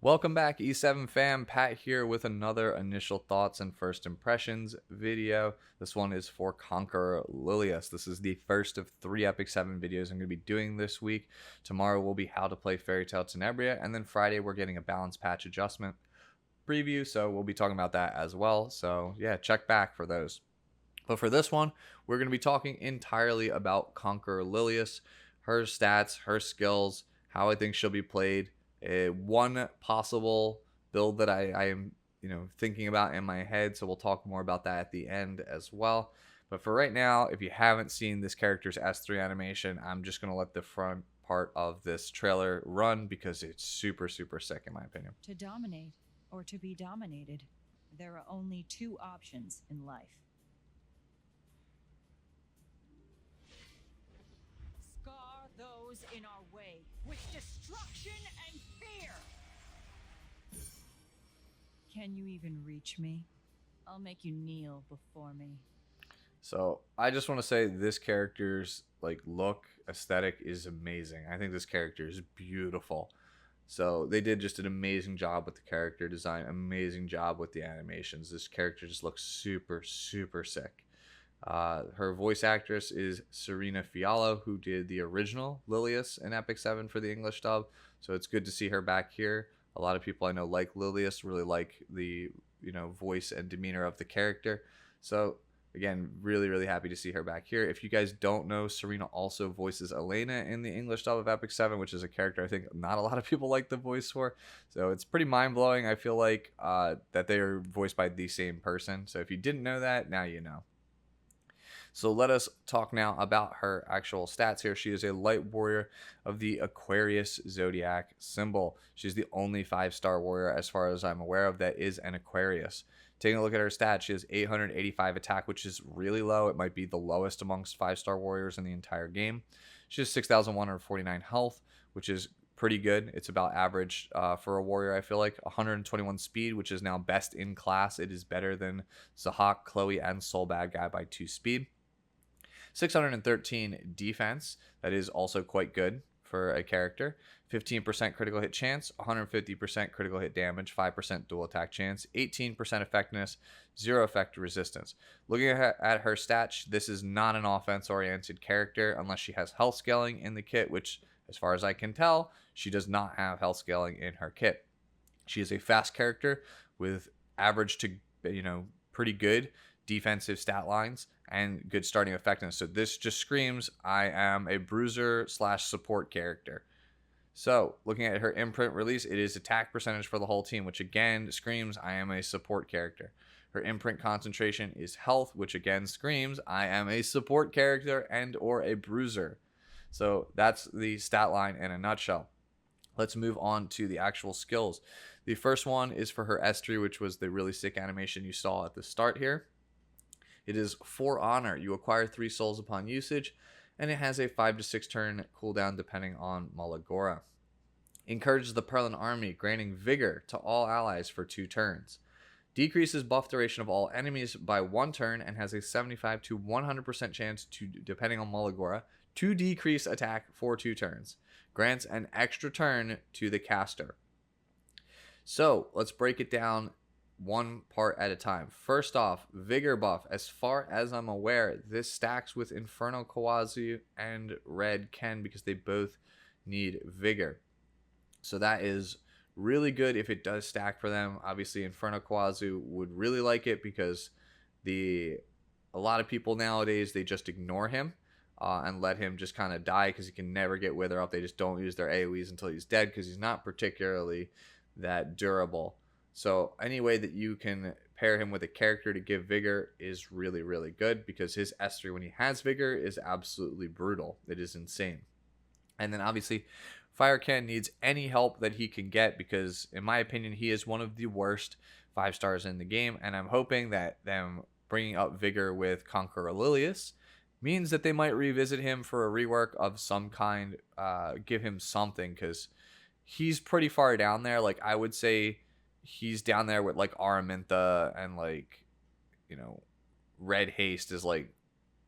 Welcome back, E7 fam. Pat here with another initial thoughts and first impressions video. This one is for Conqueror Lilias. This is the first of 3 Epic 7 videos I'm going to be doing this week. Tomorrow will be how to play Fairy Tale Tenebria, and then Friday we're getting a balance patch adjustment preview, so we'll be talking about that as well. So yeah, check back for those. But for this one, we're going to be talking entirely about Conqueror Lilias, her stats, her skills, how I think she'll be played. One possible build that I am thinking about in my head, so we'll talk more about that at the end as well. But for right now, if you haven't seen this character's S3 animation, I'm just going to let the front part of this trailer run because it's super sick in my opinion. To dominate or to be dominated, there are only two options in life. Scar those in our way with destruction and fear. Can you even reach me? I'll make you kneel before me. So I just want to say this character's look aesthetic is amazing. I think this character is beautiful. So they did just an amazing job with the character design, amazing job with the animations. This character just looks super sick. Her voice actress is Serena Fiallo, who did the original Lilias in Epic 7 for the English dub. So it's good to see her back here. A lot of people I know like Lilias, really like the voice and demeanor of the character. So again, really happy to see her back here. If you guys don't know, Serena also voices Elena in the English dub of Epic 7, which is a character I think not a lot of people like the voice for. So it's pretty mind-blowing. I feel like that they are voiced by the same person. So if you didn't know that, now you know. So let us talk now about her actual stats here. She is a light warrior of the Aquarius zodiac symbol. She's the only 5-star warrior as far as I'm aware of that is an Aquarius. Taking a look at her stats, she has 885 attack, which is really low. It might be the lowest amongst 5-star warriors in the entire game. She has 6,149 health, which is pretty good. It's about average for a warrior, I feel like. 121 speed, which is now best in class. It is better than Zahak, Chloe, and Soul Bad Guy by 2 speed. 613 defense. That is also quite good for a character. 15% critical hit chance, 150% critical hit damage, 5% dual attack chance, 18% effectiveness, 0 effect resistance. Looking at her stats, this is not an offense-oriented character unless she has health scaling in the kit, which, as far as I can tell, she does not have health scaling in her kit. She is a fast character with average to, pretty good defensive stat lines and good starting effectiveness. So this just screams I am a bruiser / support character. So looking at her imprint release, it is attack percentage for the whole team, which again screams I am a support character. Her imprint concentration is health, which again screams I am a support character and or a bruiser. So that's the stat line in a nutshell. Let's move on to the actual skills. The first one is for her S3, which was the really sick animation you saw at the start here. It is for honor. You acquire 3 souls upon usage, and it has a 5 to 6 turn cooldown depending on Malagora. Encourages the Perlin army, granting vigor to all allies for 2 turns. Decreases buff duration of all enemies by 1 turn and has a 75 to 100% chance to, depending on Malagora, to decrease attack for 2 turns. Grants an extra turn to the caster. So let's break it down one part at a time. First off, vigor buff. As far as I'm aware, this stacks with Inferno Kawazu and Red Ken because they both need vigor. So that is really good if it does stack for them. Obviously, Inferno Kawazu would really like it because a lot of people nowadays, they just ignore him and let him just kind of die because he can never get Wither up. They just don't use their AoEs until he's dead because he's not particularly that durable. So any way that you can pair him with a character to give vigor is really good because his S3 when he has vigor is absolutely brutal. It is insane. And then obviously Fire Ken needs any help that he can get because in my opinion he is one of the worst 5-stars in the game, and I'm hoping that them bringing up vigor with Conqueror Lilias means that they might revisit him for a rework of some kind, give him something because he's pretty far down there. Like I would say he's down there with like Araminta and Red Haste is like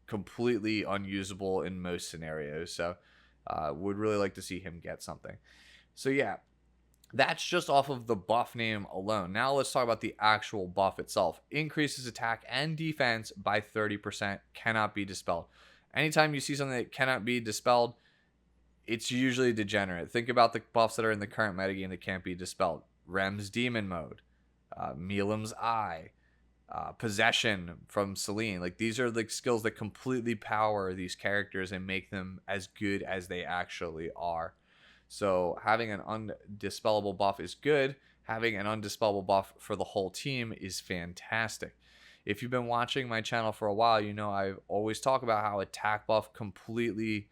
completely unusable in most scenarios. So would really like to see him get something. So yeah, That's just off of the buff name alone. Now let's talk about the actual buff itself. Increases attack and defense by 30%, cannot be dispelled. Anytime you see something that cannot be dispelled, it's usually degenerate. Think about the buffs that are in the current metagame that can't be dispelled. Rem's Demon Mode, Milam's Eye, Possession from Celine. Like, these are the skills that completely power these characters and make them as good as they actually are. So having an undispellable buff is good. Having an undispellable buff for the whole team is fantastic. If you've been watching my channel for a while, you know I always talk about how attack buff completely,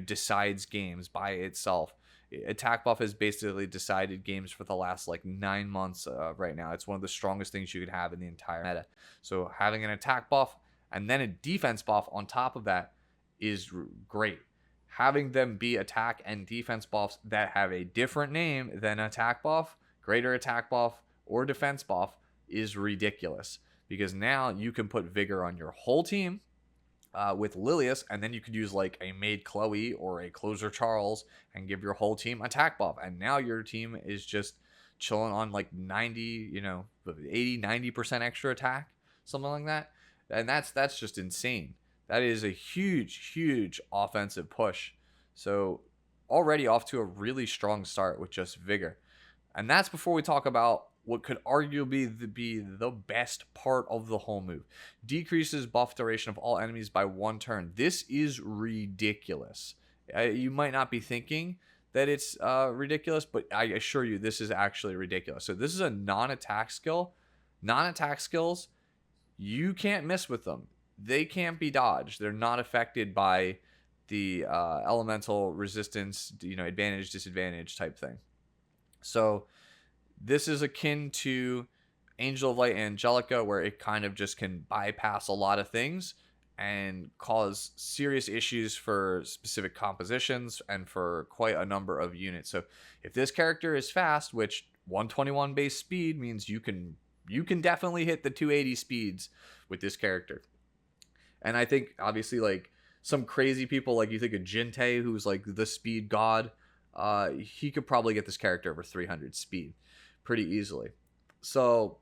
decides games by itself. Attack buff has basically decided games for the last like 9 months right now. It's one of the strongest things you could have in the entire meta. So having an attack buff and then a defense buff on top of that is great. Having them be attack and defense buffs that have a different name than attack buff, greater attack buff, or defense buff is ridiculous, because now you can put vigor on your whole team with Lilias, and then you could use like a Maid Chloe or a Closer Charles and give your whole team attack buff. And now your team is just chilling on like 90, 80, 90% extra attack, something like that. And that's just insane. That is a huge, huge offensive push. So already off to a really strong start with just vigor. And that's before we talk about what could arguably be the best part of the whole move. Decreases buff duration of all enemies by 1 turn. This is ridiculous. You might not be thinking that it's ridiculous, but I assure you this is actually ridiculous. So this is a non-attack skill. Non-attack skills, you can't miss with them. They can't be dodged. They're not affected by the elemental resistance, advantage, disadvantage type thing. So this is akin to Angel of Light and Angelica, where it kind of just can bypass a lot of things and cause serious issues for specific compositions and for quite a number of units. So if this character is fast, which 121 base speed means you can definitely hit the 280 speeds with this character. And I think obviously like some crazy people, like you think of Jinte, who's like the speed god, he could probably get this character over 300 speed pretty easily. So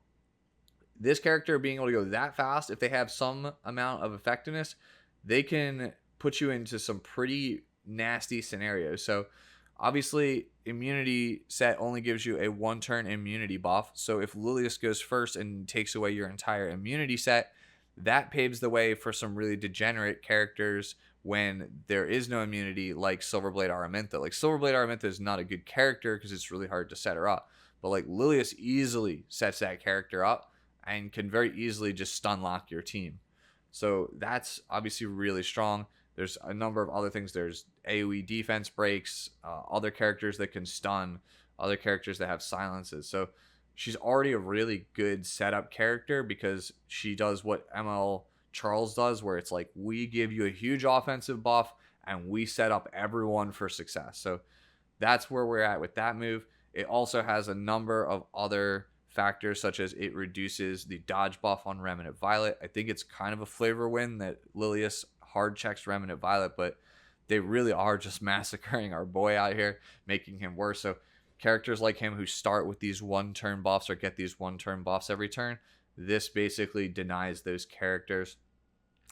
this character being able to go that fast, if they have some amount of effectiveness, they can put you into some pretty nasty scenarios. So obviously immunity set only gives you a 1-turn immunity buff. So if Lilias goes first and takes away your entire immunity set, that paves the way for some really degenerate characters when there is no immunity, like Silverblade Araminta. Like Silverblade Araminta is not a good character because it's really hard to set her up. But like Lilias easily sets that character up and can very easily just stun lock your team. So that's obviously really strong. There's a number of other things. There's AoE defense breaks, other characters that can stun, other characters that have silences. So she's already a really good setup character because she does what ML Charles does, where it's like we give you a huge offensive buff and we set up everyone for success. So that's where we're at with that move. It also has a number of other factors, such as it reduces the dodge buff on Remnant Violet. I think it's kind of a flavor win that Lilias hard checks Remnant Violet, but they really are just massacring our boy out here, making him worse. So characters like him who start with these 1-turn buffs or get these 1-turn buffs every turn, this basically denies those characters.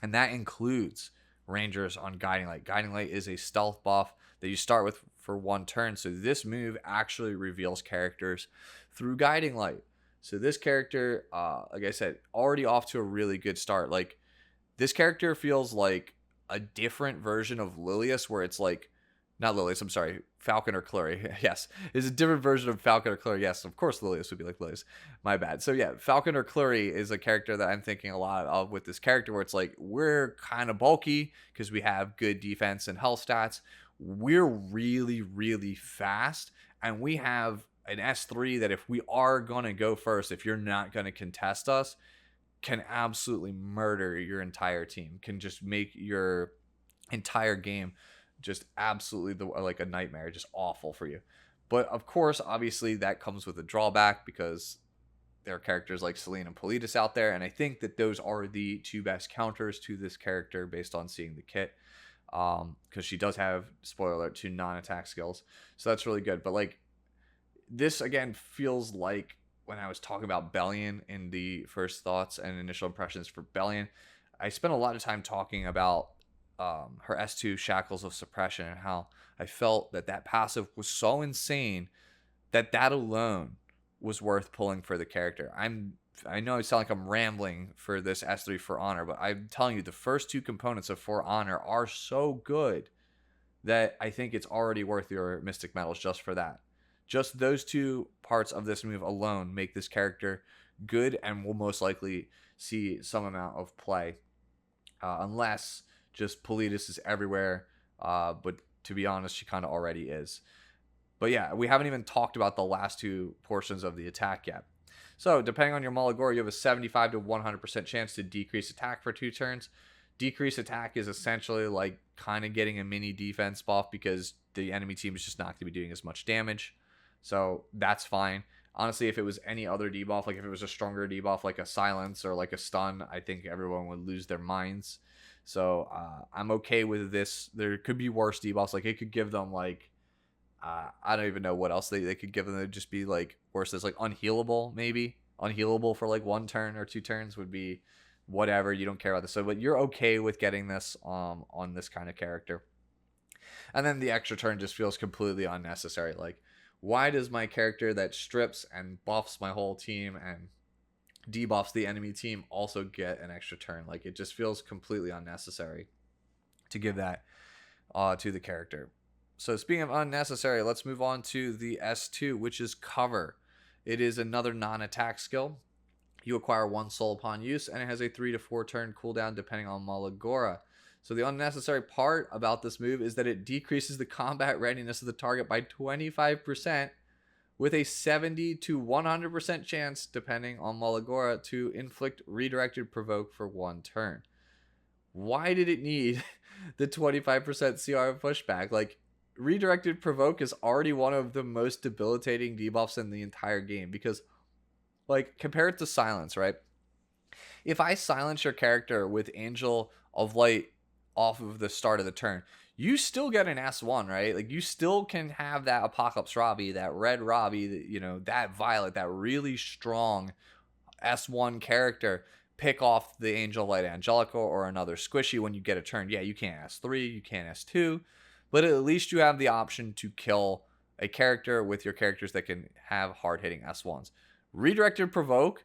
And that includes Rangers on Guiding Light. Guiding Light is a stealth buff that you start with for 1 turn. So this move actually reveals characters through Guiding Light. So this character, like I said, already off to a really good start. Like this character feels like a different version of Lilias, where it's like, not Lilias, I'm sorry, Falcon or Clury. Yes, it's a different version of Falcon or Clury. Yes, of course Lilias would be like Lilias. My bad. So yeah, Falcon or Clury is a character that I'm thinking a lot of with this character, where it's like we're kind of bulky because we have good defense and health stats. We're really, really fast, and we have an S3 that if we are going to go first, if you're not going to contest us, can absolutely murder your entire team, can just make your entire game just absolutely like a nightmare, just awful for you. But of course, obviously that comes with a drawback because there are characters like Selene and Politis out there, and I think that those are the 2 best counters to this character based on seeing the kit, because she does have, spoiler alert, 2 non-attack skills, so that's really good. But like this again feels like when I was talking about Bellion in the first thoughts and initial impressions for Bellion, I spent a lot of time talking about her S2 Shackles of Suppression and how I felt that that passive was so insane that that alone was worth pulling for the character. I know I sound like I'm rambling for this S3 For Honor, but I'm telling you the first two components of For Honor are so good that I think it's already worth your Mystic Medals just for that. Just those two parts of this move alone make this character good and will most likely see some amount of play. Unless just Politis is everywhere. But to be honest, she kind of already is. But yeah, we haven't even talked about the last two portions of the attack yet. So depending on your Malagor, you have a 75 to 100% chance to decrease attack for 2 turns. Decrease attack is essentially like kind of getting a mini defense buff because the enemy team is just not going to be doing as much damage. So that's fine. Honestly, if it was any other debuff, like if it was a stronger debuff like a silence or like a stun, I think everyone would lose their minds. So I'm okay with this. There could be worse debuffs. Like it could give them like, I don't even know what else they could give them. It'd just be like worse. It's like unhealable, maybe. Unhealable for like 1 turn or 2 turns would be whatever. You don't care about this. So, but you're okay with getting this on this kind of character. And then the extra turn just feels completely unnecessary. Like, why does my character that strips and buffs my whole team and debuffs the enemy team also get an extra turn? Like, it just feels completely unnecessary to give that to the character. So speaking of unnecessary, let's move on to the S2, which is Cover. It is another non-attack skill. You acquire 1 soul upon use, and it has a 3 to 4 turn cooldown depending on Malagora. So the unnecessary part about this move is that it decreases the combat readiness of the target by 25%, with a 70 to 100% chance, depending on Malagora, to inflict redirected provoke for 1 turn. Why did it need the 25% CR pushback? Like, redirected provoke is already one of the most debilitating debuffs in the entire game because, like, compare it to silence, right? If I silence your character with Angel of Light off of the start of the turn, you still get an S1, right? Like, you still can have that Apocalypse Robbie, that Red Robbie, you know, that Violet, that really strong S1 character pick off the Angel of Light Angelica or another squishy when you get a turn. Yeah, you can't S3, you can't S2, but at least you have the option to kill a character with your characters that can have hard-hitting S1s. Redirected Provoke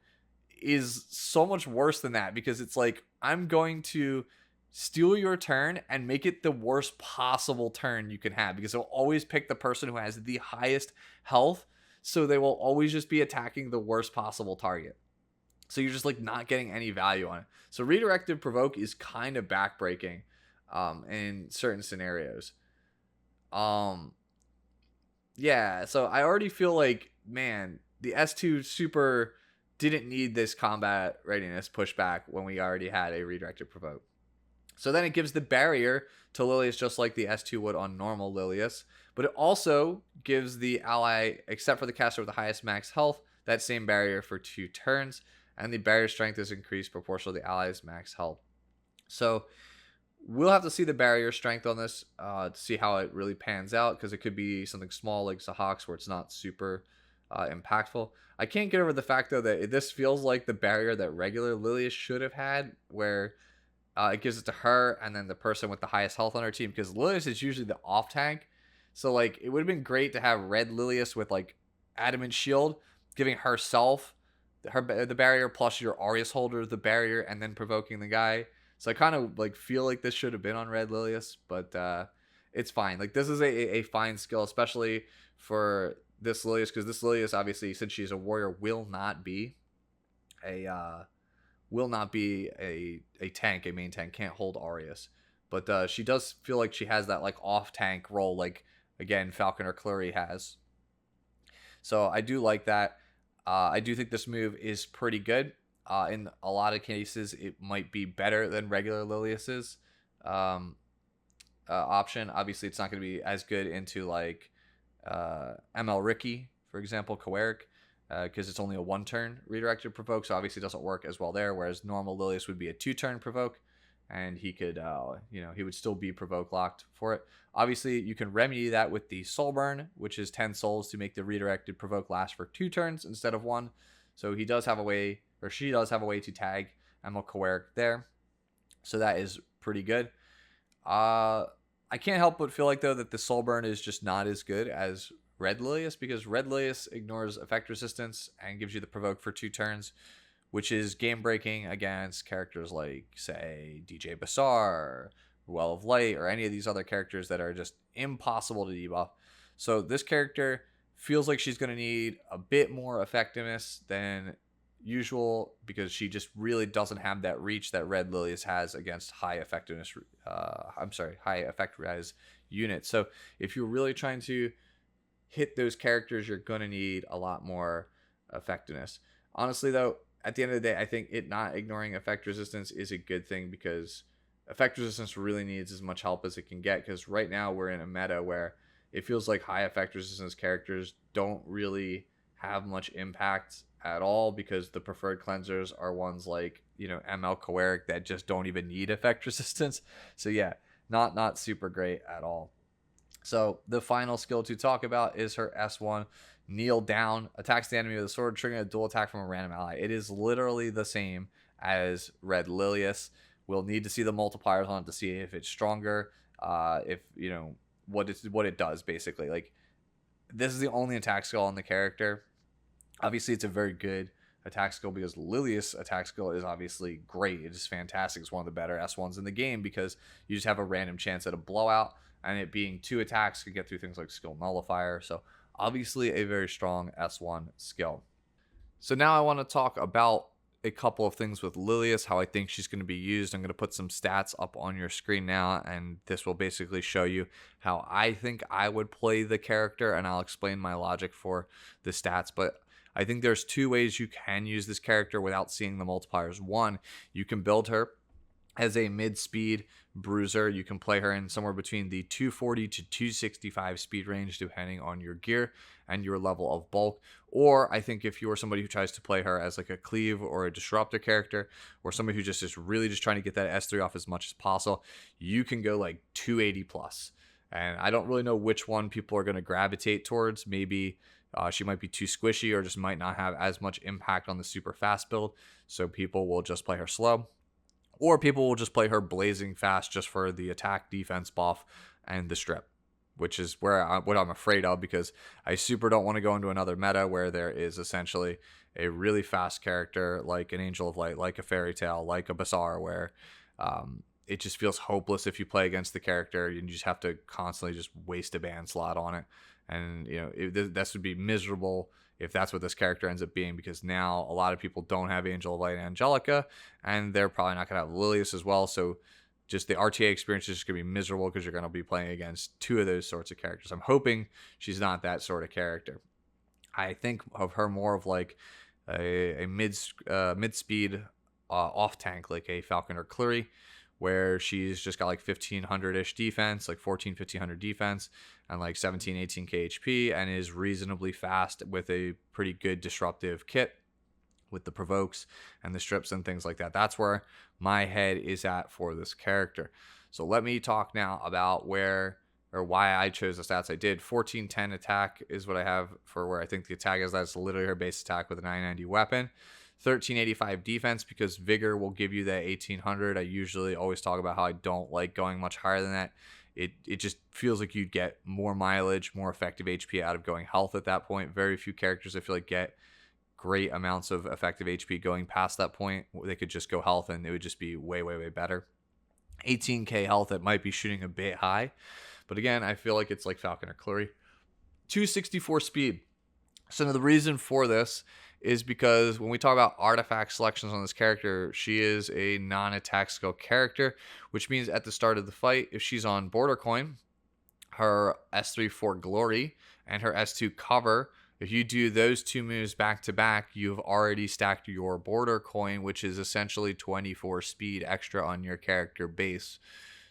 is so much worse than that because it's like, I'm going to steal your turn and make it the worst possible turn you can have because it'll always pick the person who has the highest health, so they will always just be attacking the worst possible target. So you're just like not getting any value on it. So Redirected Provoke is kind of backbreaking in certain scenarios. Yeah, so I already feel like, man, the S2 super didn't need this combat readiness pushback when we already had a Redirected Provoke. So then it gives the barrier to Lilias just like the S2 would on normal Lilias, but it also gives the ally, except for the caster with the highest max health, that same barrier for 2 turns, and the barrier strength is increased proportional to the ally's max health. So we'll have to see the barrier strength on this to see how it really pans out, because it could be something small like Zahox where it's not super impactful. I can't get over the fact, though, that this feels like the barrier that regular Lilias should have had, where it gives it to her and then the person with the highest health on her team, because Lilias is usually the off tank. So, like, it would have been great to have red Lilias with, like, Adamant Shield, giving herself the barrier plus your Aureus holder the barrier and then provoking the guy. So I kind of like feel like this should have been on red Lilias, but it's fine. Like, this is a fine skill, especially for this Lilias, because this Lilias, obviously, since she's a warrior, will not be a tank, a main tank, can't hold Aureus. But she does feel like she has that like off tank role, like, again, Falcon or Clury has. So I do like that. I do think this move is pretty good. In a lot of cases, it might be better than regular Lilias's option. Obviously, it's not going to be as good into like ML Ricky, for example, Coeric, because it's only a 1-turn redirected provoke, so obviously it doesn't work as well there, whereas normal Lilias would be a 2-turn provoke. and he could, he would still be provoke locked for it. Obviously, you can remedy that with the soul burn, which is 10 souls to make the redirected provoke last for 2 turns instead of 1. So he does have a way, or she does have a way to tag ML Conqueror there. So that is pretty good. I can't help but feel like, though, that the soul burn is just not as good as Red Lilias, because Red Lilias ignores effect resistance and gives you the provoke for 2 turns, which is game breaking against characters like, say, DJ Basar, Well of Light, or any of these other characters that are just impossible to debuff. So this character feels like she's going to need a bit more effectiveness than usual, because she just really doesn't have that reach that Red Lilias has against high effectiveness. High effect res units. So if you're really trying to hit those characters, you're going to need a lot more effectiveness. Honestly, though, at the end of the day, I think it not ignoring effect resistance is a good thing, because effect resistance really needs as much help as it can get, because right now we're in a meta where it feels like high effect resistance characters don't really have much impact at all, because the preferred cleansers are ones like, ML Conqueror that just don't even need effect resistance. So yeah, not super great at all. So the final skill to talk about is her S1, Kneel Down. Attacks the enemy with a sword, triggering a dual attack from a random ally. It is literally the same as Red Lilias. We'll need to see the multipliers on it to see if it's stronger, if, what it does, basically. Like, this is the only attack skill on the character. Obviously, it's a very good attack skill, because Lilias' attack skill is obviously great. It is fantastic. It's one of the better S1s in the game, because you just have a random chance at a blowout, and it being 2 attacks could get through things like skill nullifier. So obviously a very strong S1 skill. So now I want to talk about a couple of things with Lilias, how I think she's going to be used. I'm going to put some stats up on your screen now, and this will basically show you how I think I would play the character, and I'll explain my logic for the stats. But I think there's 2 ways you can use this character without seeing the multipliers. One, you can build her as a mid-speed bruiser. You can play her in somewhere between the 240 to 265 speed range, depending on your gear and your level of bulk. Or I think if you're somebody who tries to play her as like a cleave or a disruptor character, or somebody who just is really just trying to get that S3 off as much as possible, you can go like 280 plus. And I don't really know which one people are going to gravitate towards. Maybe she might be too squishy, or just might not have as much impact on the super fast build, so people will just play her slow. Or people will just play her blazing fast just for the attack defense buff and the strip, which is what I'm afraid of, because I super don't want to go into another meta where there is essentially a really fast character like an Angel of Light, like a Fairy Tale, like a Basar, where it just feels hopeless if you play against the character. You just have to constantly just waste a ban slot on it. And, this would be miserable if that's what this character ends up being, because now a lot of people don't have Angel of Light and Angelica, and they're probably not going to have Lilias as well. So just the RTA experience is just going to be miserable, because you're going to be playing against 2 of those sorts of characters. I'm hoping she's not that sort of character. I think of her more of like a mid-speed off tank, like a Falcon or Clury, where she's just got like 1500-ish defense, like 1500 defense, and like 18k HP, and is reasonably fast with a pretty good disruptive kit with the provokes and the strips and things like that. That's where my head is at for this character. So let me talk now about why I chose the stats I did. 1410 attack is what I have for where I think the attack is. That's literally her base attack with a 990 weapon. 1385 defense, because vigor will give you that 1800. I usually always talk about how I don't like going much higher than that. It just feels like you'd get more mileage, more effective HP out of going health at that point. Very few characters I feel like get great amounts of effective HP going past that point. They could just go health and it would just be way, way, way better. 18k health, it might be shooting a bit high, but again, I feel like it's like Falcon or Clury. 264 speed. So the reason for this is because when we talk about artifact selections on this character, she is a non-attack skill character, which means at the start of the fight, if she's on Border Coin, her S3 for Glory and her S2 Cover, if you do those 2 moves back to back, you've already stacked your Border Coin, which is essentially 24 speed extra on your character base.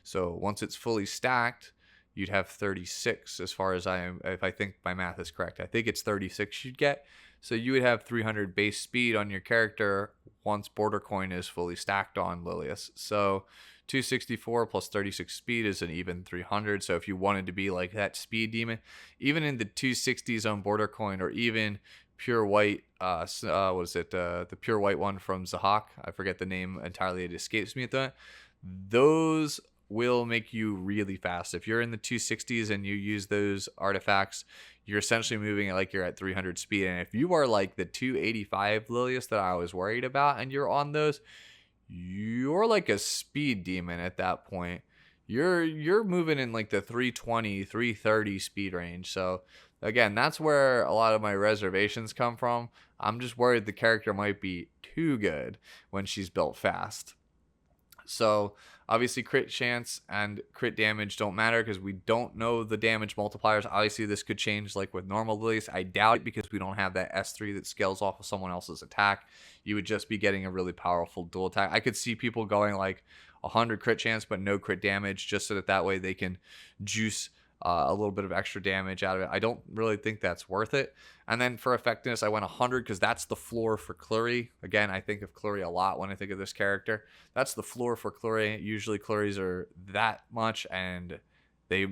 So once it's fully stacked, you'd have 36 as far as if I think my math is correct. I think it's 36 you'd get. So you would have 300 base speed on your character once Border Coin is fully stacked on Lilias. So 264 plus 36 speed is an even 300. So if you wanted to be like that speed demon, even in the 260 zone border coin, or even pure white, what is it? The pure white one from Zahak. I forget the name entirely. It escapes me at that. Those will make you really fast. If you're in the 260s and you use those artifacts, you're essentially moving it like you're at 300 speed. And if you are like the 285 Lilias that I was worried about and you're on those, you're like a speed demon at that point. You're moving in like the 320, 330 speed range. So again, that's where a lot of my reservations come from. I'm just worried the character might be too good when she's built fast. So obviously crit chance and crit damage don't matter because we don't know the damage multipliers. Obviously this could change like with normal Lilias. I doubt it because we don't have that S3 that scales off of someone else's attack. You would just be getting a really powerful dual attack. I could see people going like 100 crit chance but no crit damage just so that way they can juice a little bit of extra damage out of it. I don't really think that's worth it. And then for effectiveness, I went 100 because that's the floor for Clury. Again, I think of Clury a lot when I think of this character. That's the floor for Clury. Usually Clurys are that much, and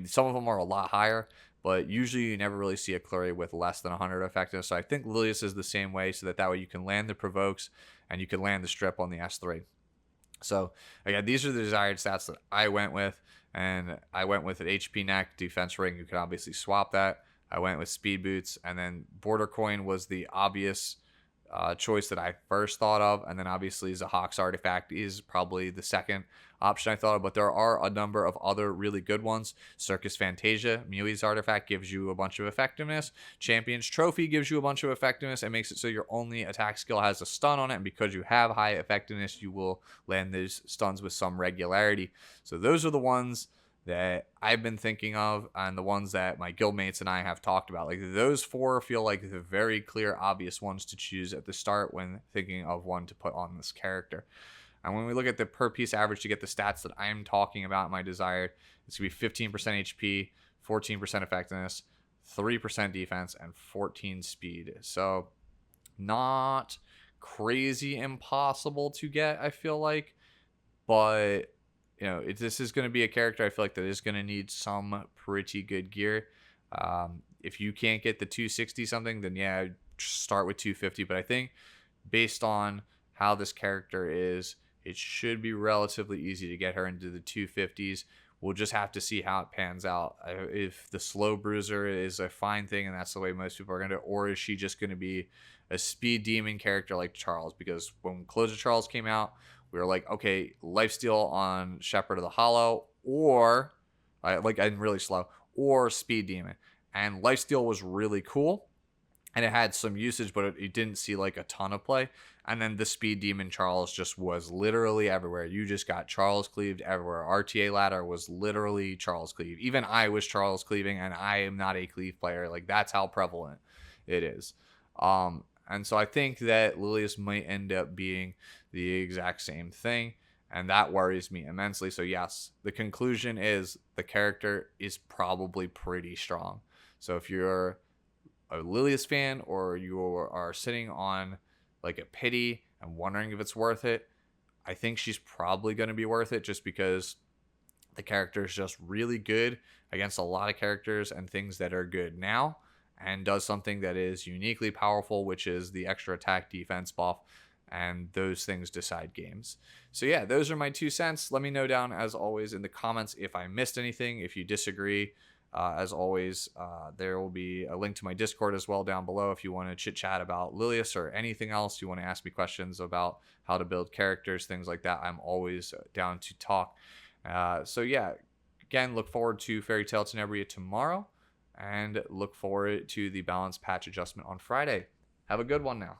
some of them are a lot higher, but usually you never really see a Clury with less than 100 effectiveness. So I think Lilias is the same way, so that way you can land the provokes and you can land the strip on the S3. So again, these are the desired stats that I went with. And I went with an HP neck, defense ring. You can obviously swap that. I went with speed boots, and then border coin was the obvious choice that I first thought of. And then obviously Zahak's artifact is probably the second option I thought of. But there are a number of other really good ones. Circus Fantasia, Mui's artifact, gives you a bunch of effectiveness. Champion's Trophy gives you a bunch of effectiveness and makes it so your only attack skill has a stun on it. And because you have high effectiveness, you will land those stuns with some regularity. So those are the ones that I've been thinking of, and the ones that my guildmates and I have talked about. Like those four feel like the very clear, obvious ones to choose at the start when thinking of one to put on this character. And when we look at the per piece average to get the stats that I'm talking about, my desired, it's going to be 15% HP, 14% effectiveness, 3% defense, and 14 speed. So not crazy impossible to get, I feel like, but this is going to be a character I feel like that is going to need some pretty good gear. If you can't get the 260 something, then yeah, start with 250. But I think based on how this character is, it should be relatively easy to get her into the 250s. We'll just have to see how it pans out. If the slow bruiser is a fine thing and that's the way most people are going to, or is she just going to be a speed demon character like Charles? Because when Close of Charles came out, we were like, okay, lifesteal on Shepherd of the Hollow, or I'm really slow, or Speed Demon. And lifesteal was really cool, and it had some usage, but it didn't see like a ton of play. And then the Speed Demon Charles just was literally everywhere. You just got Charles cleaved everywhere. RTA ladder was literally Charles cleave. Even I was Charles cleaving, and I am not a cleave player. Like that's how prevalent it is. And so I think that Lilias might end up being the exact same thing, and that worries me immensely. So yes, the conclusion is the character is probably pretty strong. So if you're a Lilias fan, or you are sitting on like a pity and wondering if it's worth it, I think she's probably going to be worth it, just because the character is just really good against a lot of characters and things that are good now, and does something that is uniquely powerful, which is the extra attack defense buff, and those things decide games. So yeah, those are my 2 cents. Let me know down, as always, in the comments if I missed anything, if you disagree. As always, there will be a link to my Discord as well down below if you want to chit chat about Lilias or anything else. You want to ask me questions about how to build characters, things like that. I'm always down to talk. So yeah, again, look forward to Fairy Tail Tenebria tomorrow, and look forward to the balance patch adjustment on Friday. Have a good one now.